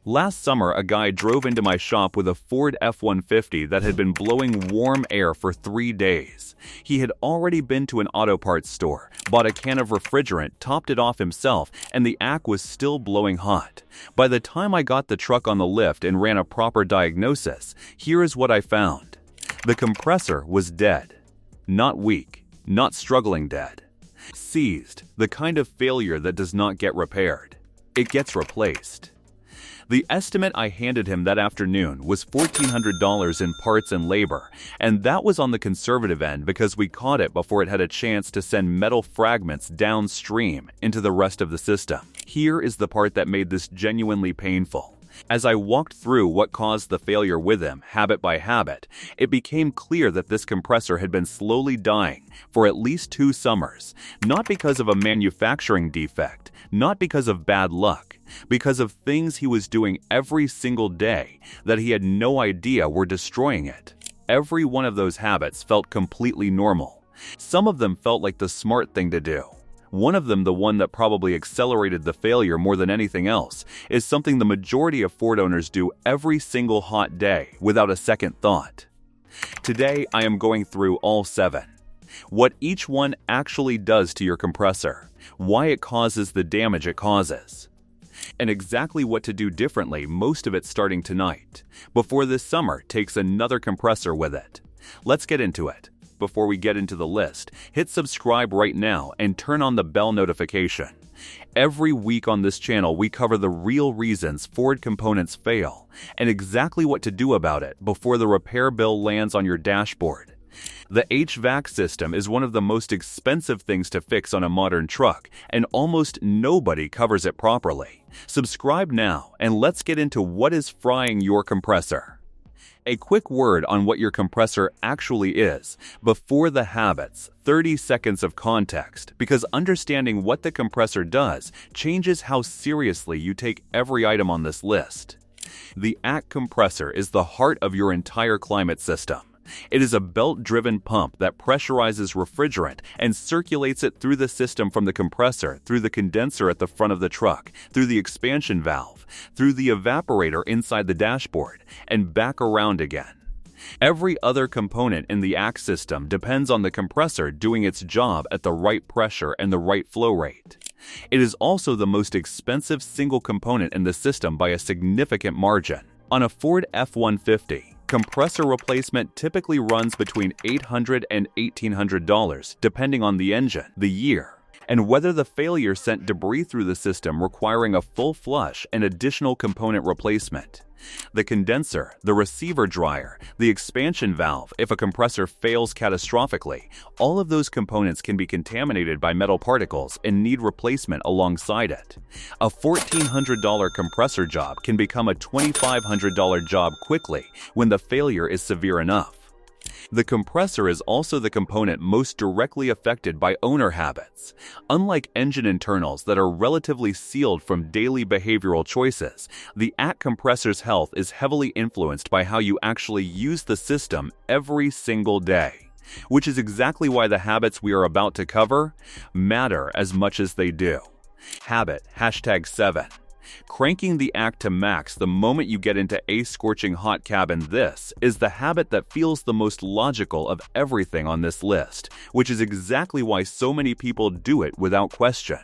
Last summer, a guy drove into my shop with a Ford F-150 that had been blowing warm air for 3 days. He had already been to an auto parts store, bought a can of refrigerant, topped it off himself, and the AC was still blowing hot. By the time I got the truck on the lift and ran a proper diagnosis, here is what I found. The compressor was dead. Not weak, not struggling dead. Seized, the kind of failure that does not get repaired. It gets replaced. The estimate I handed him that afternoon was $1,400 in parts and labor, and that was on the conservative end because we caught it before it had a chance to send metal fragments downstream into the rest of the system. Here is the part that made this genuinely painful. As I walked through what caused the failure with him, habit by habit, it became clear that this compressor had been slowly dying for at least 2 summers, not because of a manufacturing defect, not because of bad luck, because of things he was doing every single day that he had no idea were destroying it. Every one of those habits felt completely normal. Some of them felt like the smart thing to do. One of them, the one that probably accelerated the failure more than anything else, is something the majority of Ford owners do every single hot day without a second thought. Today, I am going through all 7. What each one actually does to your compressor, why it causes the damage it causes, and exactly what to do differently, most of it starting tonight, before this summer takes another compressor with it. Let's get into it. Before we get into the list, hit subscribe right now and turn on the bell notification. Every week on this channel, we cover the real reasons Ford components fail and exactly what to do about it before the repair bill lands on your dashboard. The HVAC system is one of the most expensive things to fix on a modern truck, and almost nobody covers it properly. Subscribe now, and let's get into what is frying your compressor. A quick word on what your compressor actually is, before the habits, 30 seconds of context, because understanding what the compressor does changes how seriously you take every item on this list. The AC compressor is the heart of your entire climate system. It is a belt-driven pump that pressurizes refrigerant and circulates it through the system from the compressor, through the condenser at the front of the truck, through the expansion valve, through the evaporator inside the dashboard, and back around again. Every other component in the AC system depends on the compressor doing its job at the right pressure and the right flow rate. It is also the most expensive single component in the system by a significant margin. On a Ford F-150, compressor replacement typically runs between $800 and $1,800, depending on the engine, the year, and whether the failure sent debris through the system requiring a full flush and additional component replacement. The condenser, the receiver dryer, the expansion valve, if a compressor fails catastrophically, all of those components can be contaminated by metal particles and need replacement alongside it. A $1,400 compressor job can become a $2,500 job quickly when the failure is severe enough. The compressor is also the component most directly affected by owner habits. Unlike engine internals that are relatively sealed from daily behavioral choices, the AC compressor's health is heavily influenced by how you actually use the system every single day, which is exactly why the habits we are about to cover matter as much as they do. Habit #7. Cranking the AC to max the moment you get into a scorching hot cabin. This is the habit that feels the most logical of everything on this list, which is exactly why so many people do it without question.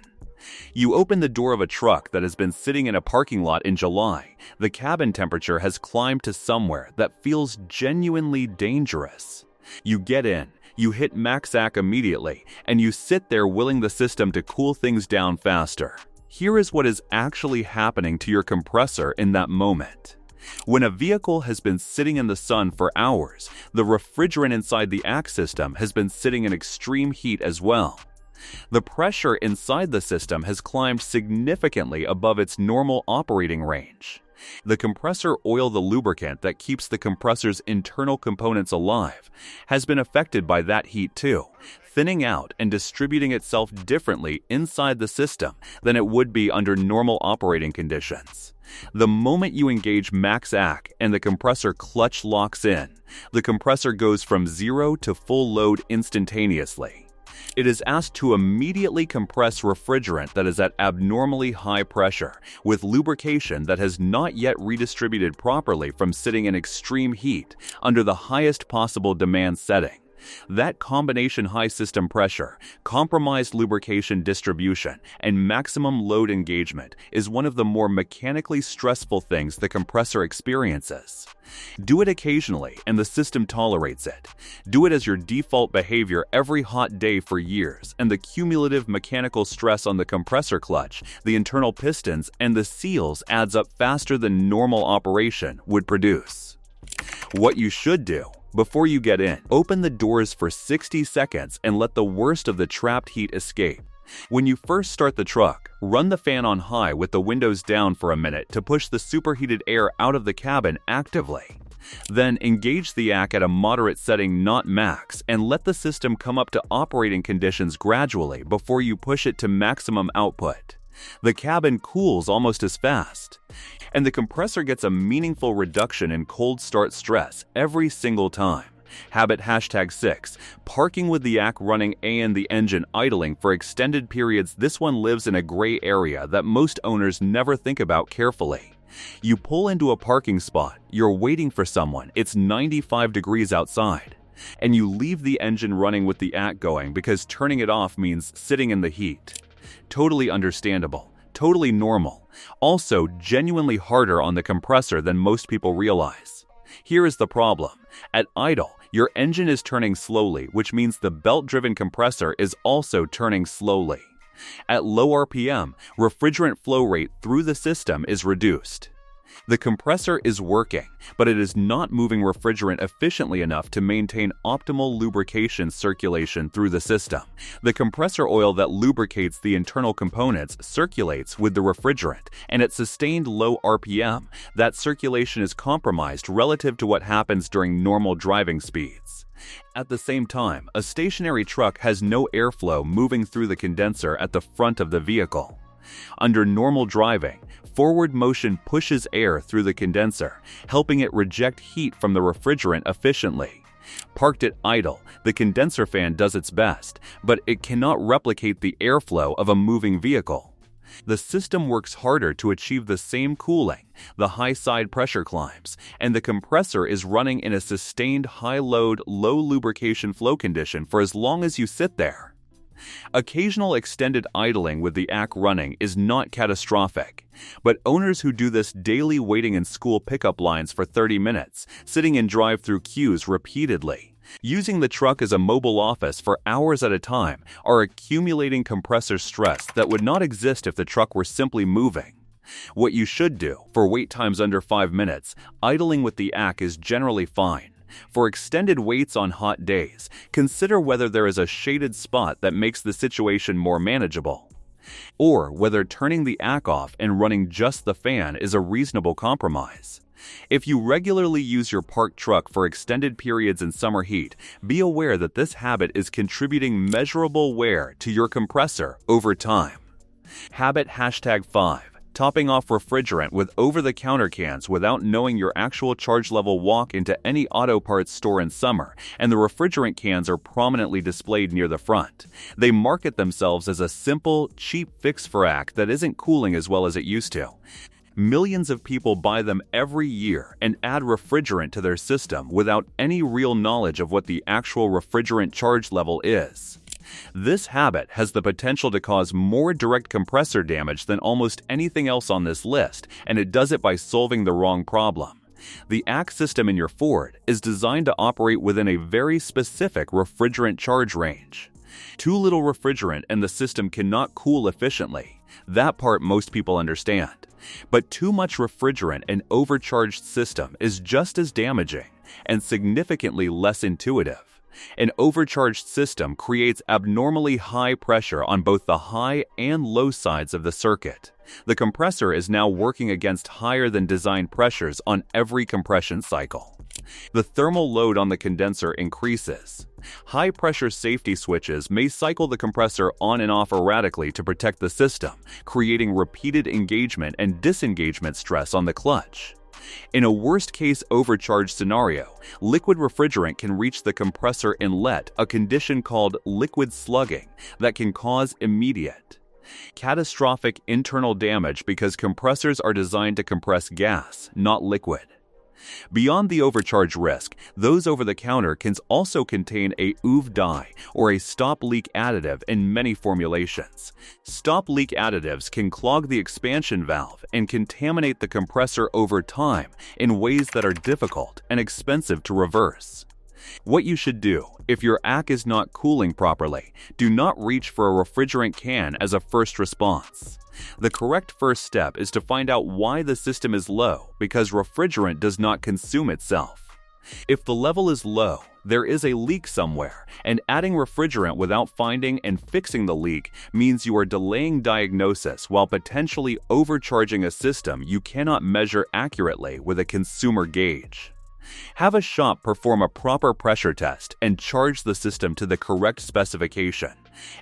You open the door of a truck that has been sitting in a parking lot in July. The cabin temperature has climbed to somewhere that feels genuinely dangerous. You get in, you hit max AC immediately, and you sit there willing the system to cool things down faster. Here is what is actually happening to your compressor in that moment. When a vehicle has been sitting in the sun for hours, the refrigerant inside the AC system has been sitting in extreme heat as well. The pressure inside the system has climbed significantly above its normal operating range. The compressor oil, the lubricant that keeps the compressor's internal components alive, has been affected by that heat too, thinning out and distributing itself differently inside the system than it would be under normal operating conditions. The moment you engage max AC and the compressor clutch locks in, the compressor goes from 0 to full load instantaneously. It is asked to immediately compress refrigerant that is at abnormally high pressure, with lubrication that has not yet redistributed properly from sitting in extreme heat under the highest possible demand setting. That combination high system pressure, compromised lubrication distribution, and maximum load engagement is one of the more mechanically stressful things the compressor experiences. Do it occasionally and the system tolerates it. Do it as your default behavior every hot day for years, and the cumulative mechanical stress on the compressor clutch, the internal pistons, and the seals adds up faster than normal operation would produce. What you should do: before you get in, open the doors for 60 seconds and let the worst of the trapped heat escape. When you first start the truck, run the fan on high with the windows down for a minute to push the superheated air out of the cabin actively. Then engage the AC at a moderate setting, not max, and let the system come up to operating conditions gradually before you push it to maximum output. The cabin cools almost as fast, and the compressor gets a meaningful reduction in cold start stress every single time. Habit #6. Parking with the AC running and the engine idling for extended periods. This one lives in a gray area that most owners never think about carefully. You pull into a parking spot, you're waiting for someone, it's 95 degrees outside, and you leave the engine running with the AC going because turning it off means sitting in the heat. Totally understandable, totally normal, also genuinely harder on the compressor than most people realize. Here is the problem: at idle, your engine is turning slowly, which means the belt-driven compressor is also turning slowly. At low RPM, refrigerant flow rate through the system is reduced. The compressor is working, but it is not moving refrigerant efficiently enough to maintain optimal lubrication circulation through the system. The compressor oil that lubricates the internal components circulates with the refrigerant, and at sustained low RPM, that circulation is compromised relative to what happens during normal driving speeds. At the same time, a stationary truck has no airflow moving through the condenser at the front of the vehicle. Under normal driving, forward motion pushes air through the condenser, helping it reject heat from the refrigerant efficiently. Parked at idle, the condenser fan does its best, but it cannot replicate the airflow of a moving vehicle. The system works harder to achieve the same cooling, the high side pressure climbs, and the compressor is running in a sustained high-load, low lubrication flow condition for as long as you sit there. Occasional extended idling with the AC running is not catastrophic, but owners who do this daily, waiting in school pickup lines for 30 minutes, sitting in drive-through queues repeatedly, using the truck as a mobile office for hours at a time, are accumulating compressor stress that would not exist if the truck were simply moving. What you should do: for wait times under 5 minutes, idling with the AC is generally fine. For extended waits on hot days, consider whether there is a shaded spot that makes the situation more manageable, or whether turning the AC off and running just the fan is a reasonable compromise. If you regularly use your parked truck for extended periods in summer heat, be aware that this habit is contributing measurable wear to your compressor over time. Habit #5. Topping off refrigerant with over-the-counter cans without knowing your actual charge level. Walk into any auto parts store in summer, and the refrigerant cans are prominently displayed near the front. They market themselves as a simple, cheap fix for AC that isn't cooling as well as it used to. Millions of people buy them every year and add refrigerant to their system without any real knowledge of what the actual refrigerant charge level is. This habit has the potential to cause more direct compressor damage than almost anything else on this list, and it does it by solving the wrong problem. The AC system in your Ford is designed to operate within a very specific refrigerant charge range. Too little refrigerant and the system cannot cool efficiently. That part most people understand. But too much refrigerant and overcharged system is just as damaging and significantly less intuitive. An overcharged system creates abnormally high pressure on both the high and low sides of the circuit. The compressor is now working against higher than designed pressures on every compression cycle. The thermal load on the condenser increases. High-pressure safety switches may cycle the compressor on and off erratically to protect the system, creating repeated engagement and disengagement stress on the clutch. In a worst-case overcharge scenario, liquid refrigerant can reach the compressor inlet, a condition called liquid slugging that can cause immediate, catastrophic internal damage because compressors are designed to compress gas, not liquid. Beyond the overcharge risk, those over-the-counter can also contain a UV dye or a stop leak additive in many formulations. Stop leak additives can clog the expansion valve and contaminate the compressor over time in ways that are difficult and expensive to reverse. What you should do if your AC is not cooling properly: do not reach for a refrigerant can as a first response. The correct first step is to find out why the system is low, because refrigerant does not consume itself. If the level is low, there is a leak somewhere, and adding refrigerant without finding and fixing the leak means you are delaying diagnosis while potentially overcharging a system you cannot measure accurately with a consumer gauge. Have a shop perform a proper pressure test and charge the system to the correct specification.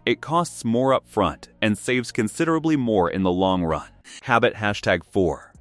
It costs more up front and saves considerably more in the long run. Habit #4.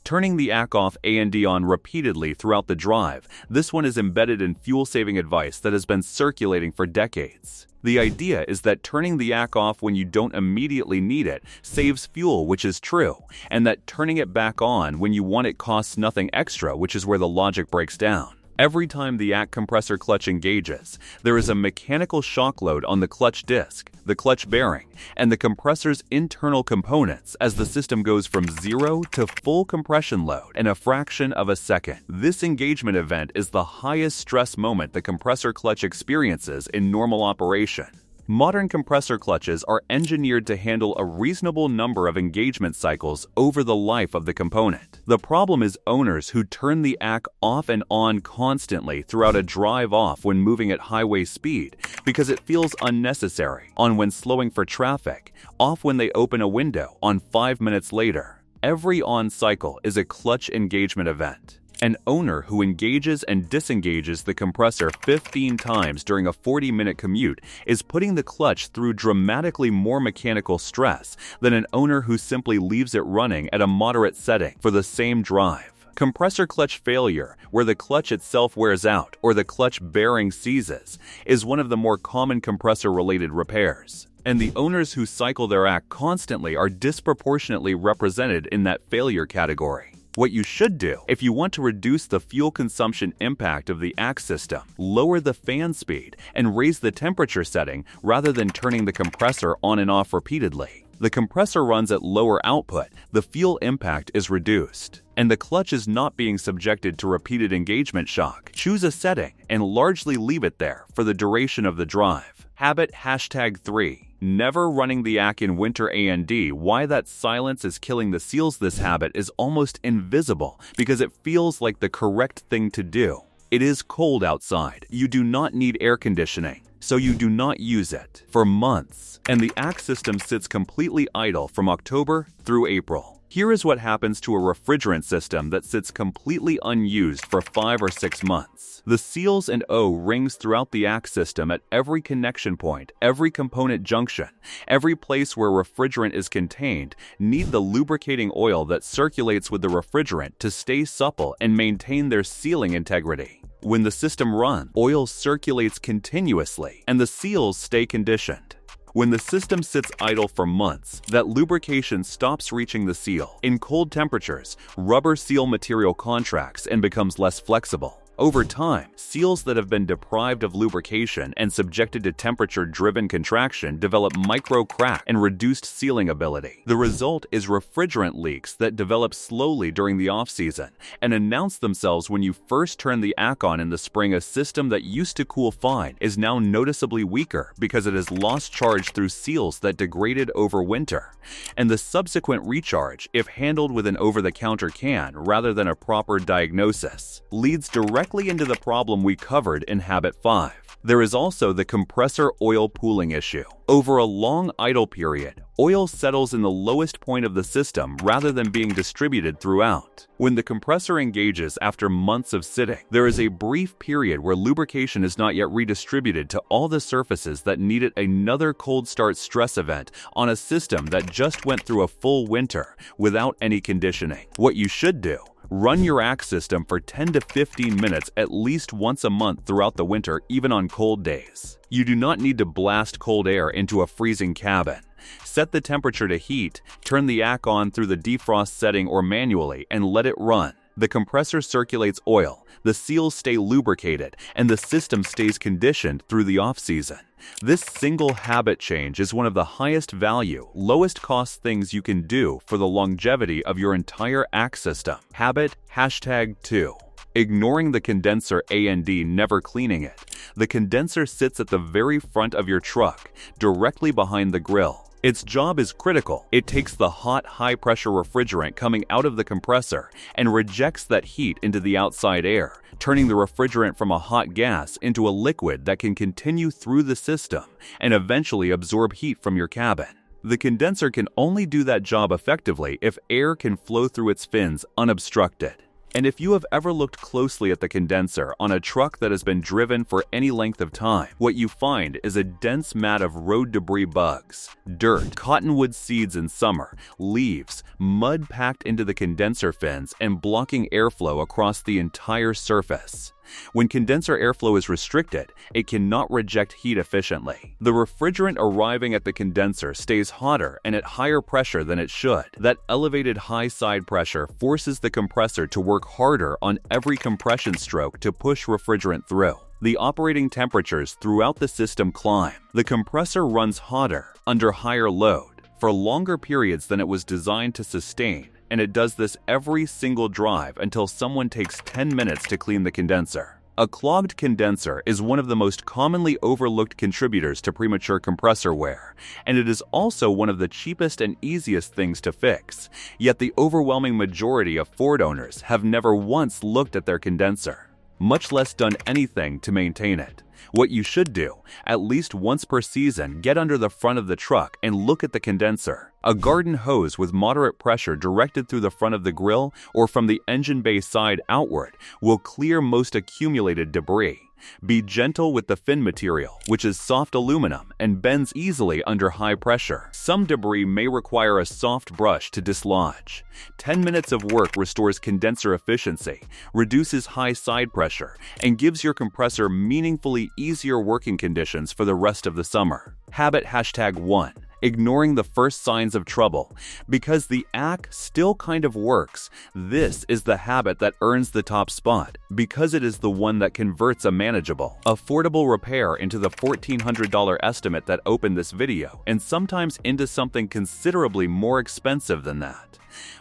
Turning the AC off and on repeatedly throughout the drive. This one is embedded in fuel-saving advice that has been circulating for decades. The idea is that turning the AC off when you don't immediately need it saves fuel, which is true, and that turning it back on when you want it costs nothing extra, which is where the logic breaks down. Every time the AC compressor clutch engages, there is a mechanical shock load on the clutch disc, the clutch bearing, and the compressor's internal components as the system goes from 0 to full compression load in a fraction of a second. This engagement event is the highest stress moment the compressor clutch experiences in normal operation. Modern compressor clutches are engineered to handle a reasonable number of engagement cycles over the life of the component. The problem is owners who turn the AC off and on constantly throughout a drive off when moving at highway speed because it feels unnecessary, on when slowing for traffic, off when they open a window, on 5 minutes later. Every on cycle is a clutch engagement event. An owner who engages and disengages the compressor 15 times during a 40-minute commute is putting the clutch through dramatically more mechanical stress than an owner who simply leaves it running at a moderate setting for the same drive. Compressor clutch failure, where the clutch itself wears out or the clutch bearing seizes, is one of the more common compressor-related repairs. And the owners who cycle their AC constantly are disproportionately represented in that failure category. What you should do, if you want to reduce the fuel consumption impact of the AC system, lower the fan speed and raise the temperature setting rather than turning the compressor on and off repeatedly. The compressor runs at lower output, the fuel impact is reduced, and the clutch is not being subjected to repeated engagement shock. Choose a setting and largely leave it there for the duration of the drive. Habit #3. Never running the AC in winter A&D. Why that silence is killing the seals. This habit is almost invisible because it feels like the correct thing to do. It is cold outside. You do not need air conditioning, so you do not use it for months, and the AC system sits completely idle from October through April. Here is what happens to a refrigerant system that sits completely unused for 5 or 6 months. The seals and O-rings throughout the AC system at every connection point, every component junction, every place where refrigerant is contained, need the lubricating oil that circulates with the refrigerant to stay supple and maintain their sealing integrity. When the system runs, oil circulates continuously and the seals stay conditioned. When the system sits idle for months, that lubrication stops reaching the seal. In cold temperatures, rubber seal material contracts and becomes less flexible. Over time, seals that have been deprived of lubrication and subjected to temperature-driven contraction develop micro-crack and reduced sealing ability. The result is refrigerant leaks that develop slowly during the off-season and announce themselves when you first turn the AC on in the spring. A system that used to cool fine is now noticeably weaker because it has lost charge through seals that degraded over winter. And the subsequent recharge, if handled with an over-the-counter can rather than a proper diagnosis, leads directly into the problem we covered in Habit 5. There is also the compressor oil pooling issue. Over a long idle period, oil settles in the lowest point of the system rather than being distributed throughout. When the compressor engages after months of sitting, there is a brief period where lubrication is not yet redistributed to all the surfaces that needed. Another cold start stress event on a system that just went through a full winter without any conditioning. What you should do: Run your ACK system for 10 to 15 minutes at least once a month throughout the winter, even on cold days. You do not need to blast cold air into a freezing cabin. Set the temperature to heat, turn the ACK on through the defrost setting or manually, and let it run. The compressor circulates oil, the seals stay lubricated, and the system stays conditioned through the off-season. This single habit change is one of the highest value, lowest cost things you can do for the longevity of your entire ACK system. Habit #2. Ignoring the condenser and never cleaning it. The condenser sits at the very front of your truck, directly behind the grill. Its job is critical. It takes the hot, high-pressure refrigerant coming out of the compressor and rejects that heat into the outside air, turning the refrigerant from a hot gas into a liquid that can continue through the system and eventually absorb heat from your cabin. The condenser can only do that job effectively if air can flow through its fins unobstructed. And if you have ever looked closely at the condenser on a truck that has been driven for any length of time, what you find is a dense mat of road debris bugs, dirt, cottonwood seeds in summer, leaves, mud packed into the condenser fins and blocking airflow across the entire surface. When condenser airflow is restricted, it cannot reject heat efficiently. The refrigerant arriving at the condenser stays hotter and at higher pressure than it should. That elevated high side pressure forces the compressor to work harder on every compression stroke to push refrigerant through. The operating temperatures throughout the system climb. The compressor runs hotter, under higher load, for longer periods than it was designed to sustain. And it does this every single drive until someone takes 10 minutes to clean the condenser. A clogged condenser is one of the most commonly overlooked contributors to premature compressor wear, and it is also one of the cheapest and easiest things to fix. Yet the overwhelming majority of Ford owners have never once looked at their condenser, much less done anything to maintain it. What you should do, at least once per season, get under the front of the truck and look at the condenser. A garden hose with moderate pressure directed through the front of the grill or from the engine bay side outward will clear most accumulated debris. Be gentle with the fin material, which is soft aluminum and bends easily under high pressure. Some debris may require a soft brush to dislodge. 10 minutes of work restores condenser efficiency, reduces high side pressure, and gives your compressor meaningfully easier working conditions for the rest of the summer. Habit #1. Ignoring the first signs of trouble. Because the ACK still kind of works, this is the habit that earns the top spot, because it is the one that converts a manageable, affordable repair into the $1,400 estimate that opened this video, and sometimes into something considerably more expensive than that.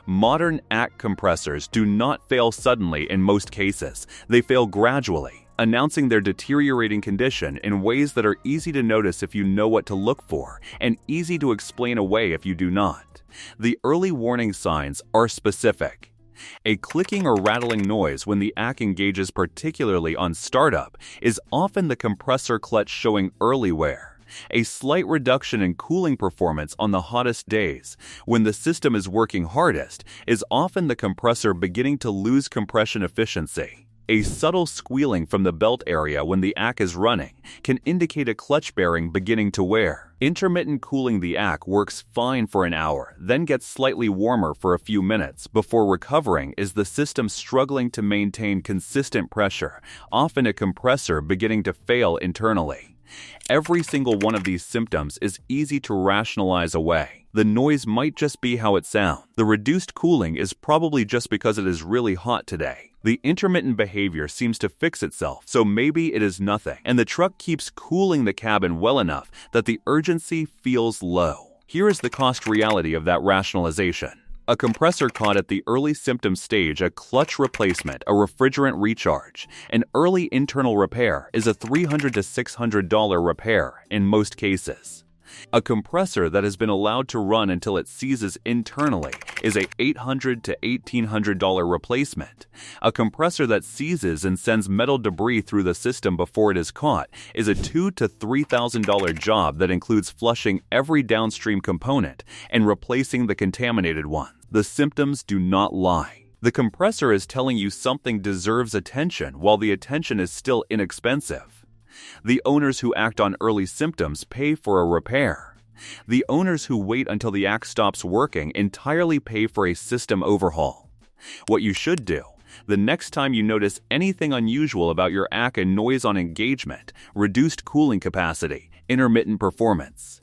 Modern ACK compressors do not fail suddenly in most cases. They fail gradually, announcing their deteriorating condition in ways that are easy to notice if you know what to look for, and easy to explain away if you do not. The early warning signs are specific. A clicking or rattling noise when the ACK engages, particularly on startup, is often the compressor clutch showing early wear. A slight reduction in cooling performance on the hottest days, when the system is working hardest, is often the compressor beginning to lose compression efficiency. A subtle squealing from the belt area when the ACK is running can indicate a clutch bearing beginning to wear. Intermittent cooling the ACK works fine for an hour, then gets slightly warmer for a few minutes before recovering is the system struggling to maintain consistent pressure, often a compressor beginning to fail internally. Every single one of these symptoms is easy to rationalize away. The noise might just be how it sounds. The reduced cooling is probably just because it is really hot today. The intermittent behavior seems to fix itself, so maybe it is nothing, and the truck keeps cooling the cabin well enough that the urgency feels low. Here is the cost reality of that rationalization. A compressor caught at the early symptom stage, a clutch replacement, a refrigerant recharge, an early internal repair is a $300 to $600 repair in most cases. A compressor that has been allowed to run until it seizes internally is a $800 to $1,800 replacement. A compressor that seizes and sends metal debris through the system before it is caught is a $2,000 to $3,000 job that includes flushing every downstream component and replacing the contaminated one. The symptoms do not lie. The compressor is telling you something deserves attention while the attention is still inexpensive. The owners who act on early symptoms pay for a repair. The owners who wait until the ACK stops working entirely pay for a system overhaul. What you should do: the next time you notice anything unusual about your AC: noise on engagement, reduced cooling capacity, intermittent performance,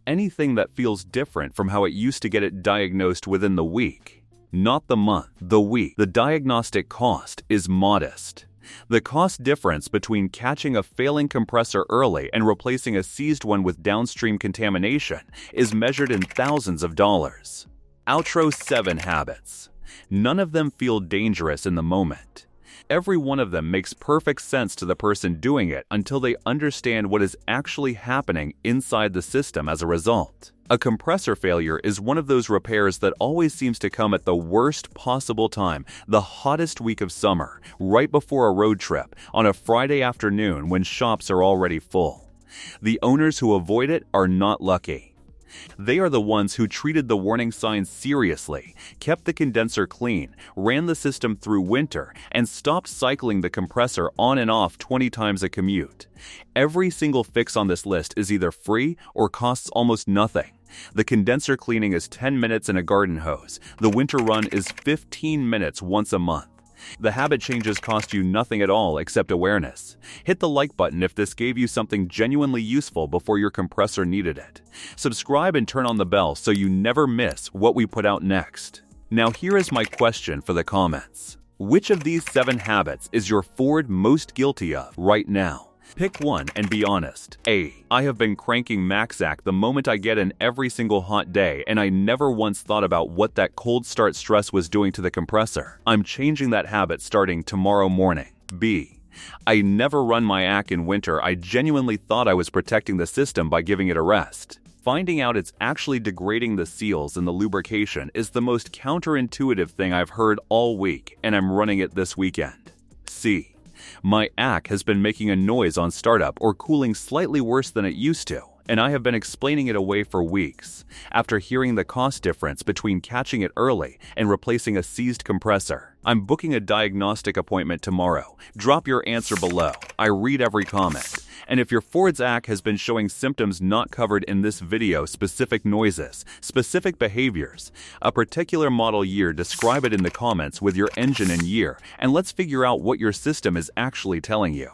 anything that feels different from how it used to get it diagnosed within the week, not the month, the week, the diagnostic cost is modest. The cost difference between catching a failing compressor early and replacing a seized one with downstream contamination is measured in thousands of dollars. Outro: 7 habits. None of them feel dangerous in the moment. Every one of them makes perfect sense to the person doing it until they understand what is actually happening inside the system as a result. A compressor failure is one of those repairs that always seems to come at the worst possible time, the hottest week of summer, right before a road trip, on a Friday afternoon when shops are already full. The owners who avoid it are not lucky. They are the ones who treated the warning signs seriously, kept the condenser clean, ran the system through winter, and stopped cycling the compressor on and off 20 times a commute. Every single fix on this list is either free or costs almost nothing. The condenser cleaning is 10 minutes in a garden hose. The winter run is 15 minutes once a month. The habit changes cost you nothing at all except awareness. Hit the like button if this gave you something genuinely useful before your compressor needed it. Subscribe and turn on the bell so you never miss what we put out next. Now here is my question for the comments. Which of these 7 habits is your Ford most guilty of right now? Pick one and be honest. A. I have been cranking MaxAC the moment I get in every single hot day, and I never once thought about what that cold start stress was doing to the compressor. I'm changing that habit starting tomorrow morning. B. I never run my AC in winter. I genuinely thought I was protecting the system by giving it a rest. Finding out it's actually degrading the seals and the lubrication is the most counterintuitive thing I've heard all week, and I'm running it this weekend. C. My AC has been making a noise on startup or cooling slightly worse than it used to, and I have been explaining it away for weeks. After hearing the cost difference between catching it early and replacing a seized compressor, I'm booking a diagnostic appointment tomorrow. Drop your answer below. I read every comment. And if your Ford's AC has been showing symptoms not covered in this video, specific noises, specific behaviors, a particular model year, describe it in the comments with your engine and year, and let's figure out what your system is actually telling you.